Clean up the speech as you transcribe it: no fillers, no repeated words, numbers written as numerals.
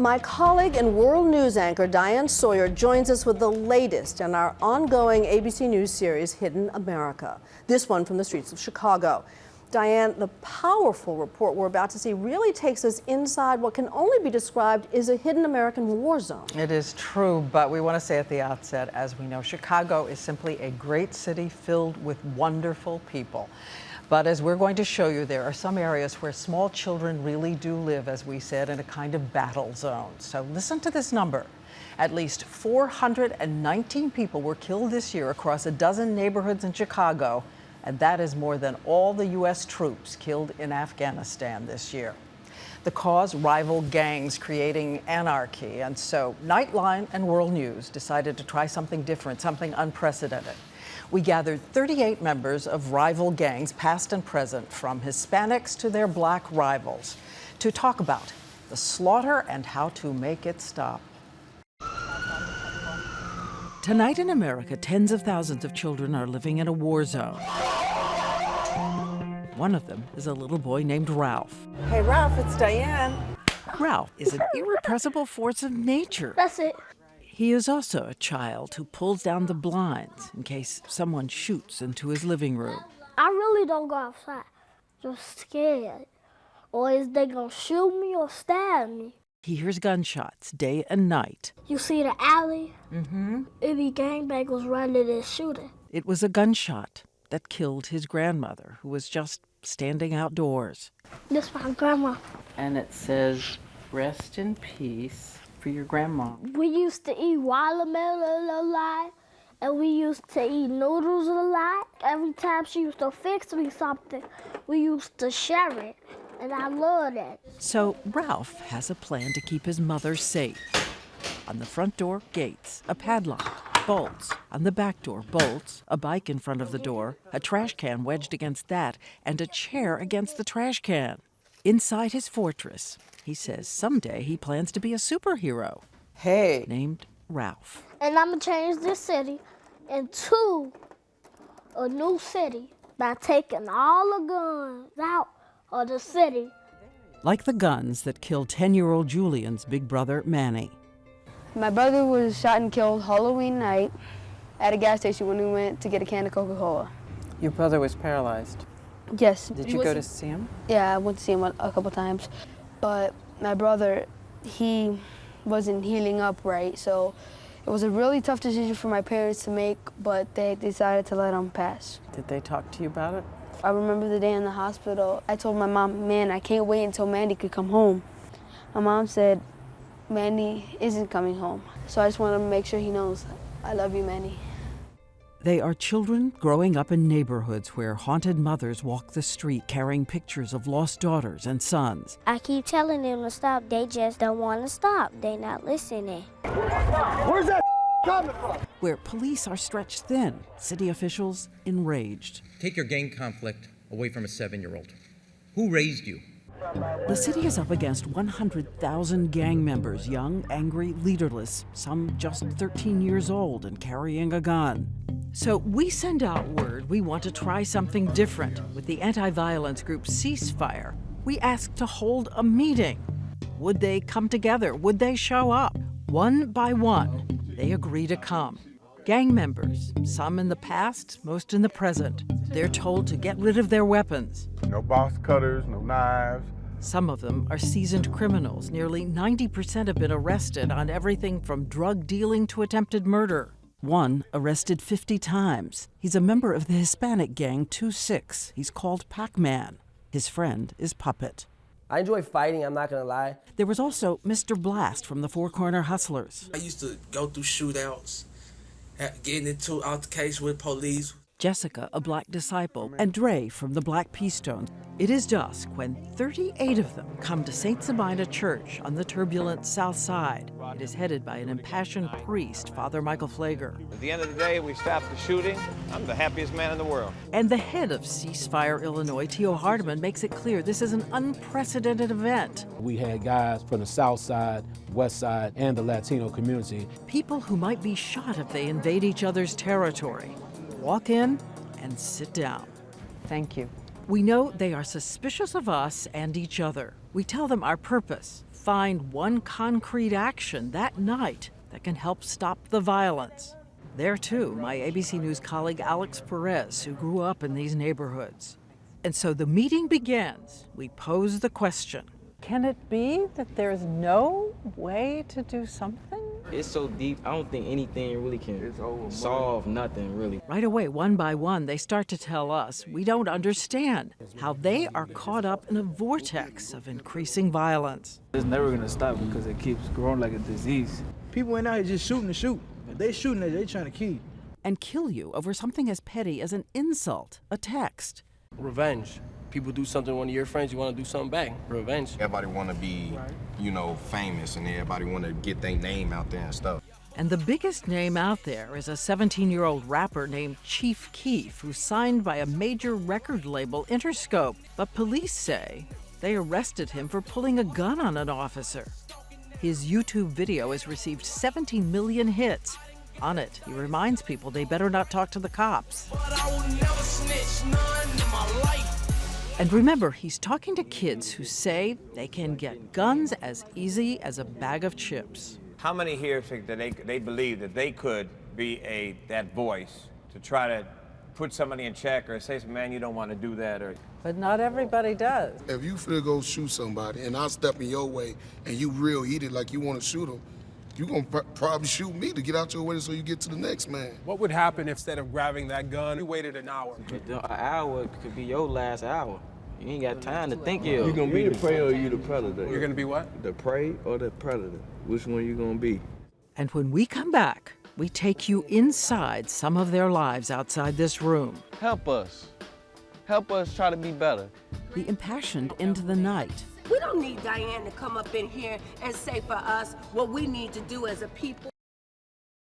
My colleague and world news anchor Diane Sawyer joins us with the latest in our ongoing ABC News series, Hidden America. This one from the streets of Chicago. Diane, the powerful report we're about to see really takes us inside what can only be described as a hidden American war zone. It is true, but we want to say at the outset, as we know, Chicago is simply a great city filled with wonderful people. But as we're going to show you, there are some areas where small children really do live, as we said, in a kind of battle zone. So listen to this number. At least 419 people were killed this year across a dozen neighborhoods in Chicago, and that is more than all the U.S. troops killed in Afghanistan this year. The cause, rival gangs creating anarchy, and so Nightline and World News decided to try something different, something unprecedented. We gathered 38 members of rival gangs, past and present, from Hispanics to their black rivals, to talk about the slaughter and how to make it stop. Tonight in America, tens of thousands of children are living in a war zone. One of them is a little boy named Ralph. Hey, Ralph, it's Diane. Ralph is an irrepressible force of nature. That's it. He is also a child who pulls down the blinds in case someone shoots into his living room. I really don't go outside. Just scared. Or is they gonna shoot me or stab me? He hears gunshots day and night. You see the alley? It be gangbangers running and shooting. It was a gunshot that killed his grandmother, who was just standing outdoors. This my grandma. And it says, "Rest in peace." For your grandma. We used to eat watermelon a lot, and we used to eat noodles a lot. Every time she used to fix me something, we used to share it, and I love that. So Ralph has a plan to keep his mother safe. On the front door, gates, a padlock, bolts. On the back door, bolts, a bike in front of the door, a trash can wedged against that, and a chair against the trash can. Inside his fortress, he says someday he plans to be a superhero. Hey. Named Ralph. And I'm gonna change this city into a new city by taking all the guns out of the city. Like the guns that killed 10-year-old Julian's big brother, Manny. My brother was shot and killed Halloween night at a gas station when we went to get a can of Coca-Cola. Your brother was paralyzed. Yes. Did you go to see him? Yeah, I went to see him a couple times. But my brother, he wasn't healing up right, so it was a really tough decision for my parents to make, but they decided to let him pass. Did they talk to you about it? I remember the day in the hospital, I told my mom, man, I can't wait until Mandy could come home. My mom said, Mandy isn't coming home. So I just wanted to make sure he knows, I love you, Mandy. They are children growing up in neighborhoods where haunted mothers walk the street carrying pictures of lost daughters and sons. I keep telling them to stop, they just don't want to stop. They not listening. Where's that coming from? Where police are stretched thin, city officials enraged. Take your gang conflict away from a 7-year-old. Who raised you? The city is up against 100,000 gang members, young, angry, leaderless, some just 13 years old and carrying a gun. So we send out word we want to try something different. With the anti-violence group Ceasefire, we asked to hold a meeting. Would they come together? Would they show up? One by one, they agree to come. Gang members, some in the past, most in the present. They're told to get rid of their weapons. No box cutters, no knives. Some of them are seasoned criminals. Nearly 90% have been arrested on everything from drug dealing to attempted murder. One arrested 50 times. He's a member of the Hispanic gang 2-6. He's called Pac-Man. His friend is Puppet. I enjoy fighting, I'm not gonna lie. There was also Mr. Blast from the Four Corner Hustlers. I used to go through shootouts, getting into altercations with police. Jessica, a black disciple, and Dre from the Black P-Stones. It is dusk when 38 of them come to St. Sabina Church on the turbulent South Side. It is headed by an impassioned priest, Father Michael Pfleger. At the end of the day, we stopped the shooting. I'm the happiest man in the world. And the head of Ceasefire Illinois, Tio Hardeman, makes it clear this is an unprecedented event. We had guys from the South Side, West Side, and the Latino community. People who might be shot if they invade each other's territory. Walk in and sit down. Thank you. We know they are suspicious of us and each other. We tell them our purpose, find one concrete action that night that can help stop the violence. There, too, my ABC News colleague Alex Perez, who grew up in these neighborhoods. And so the meeting begins. We pose the question. Can it be that there's no way to do something? It's so deep, I don't think anything really can solve nothing, really. Right away, one by one, they start to tell us we don't understand how they are caught up in a vortex of increasing violence. It's never gonna stop because it keeps growing like a disease. People ain't out here just shooting to shoot. If they shooting at you, they trying to kill you. And kill you over something as petty as an insult, a text. Revenge. People do something to one of your friends, you want to do something back. Revenge. Everybody want to be, you know, famous, and everybody want to get their name out there and stuff. And the biggest name out there is a 17-year-old rapper named Chief Keef, who's signed by a major record label, Interscope. But police say they arrested him for pulling a gun on an officer. His YouTube video has received 17 million hits. On it, he reminds people they better not talk to the cops. And remember, he's talking to kids who say they can get guns as easy as a bag of chips. How many here think that they believe that they could be that voice to try to put somebody in check or say, man, you don't want to do that? But not everybody does. If you feel go shoot somebody and I step in your way and you real heated like you want to shoot them, you're going to probably shoot me to get out your way so you get to the next man. What would happen if instead of grabbing that gun, you waited an hour? An hour could be your last hour. You ain't got time to think you. You gonna be the prey or you the predator? You're gonna be what? The prey or the predator? Which one you gonna be? And when we come back, we take you inside some of their lives outside this room. Help us. Help us try to be better. The impassioned into the night. We don't need Diane to come up in here and say for us what we need to do as a people.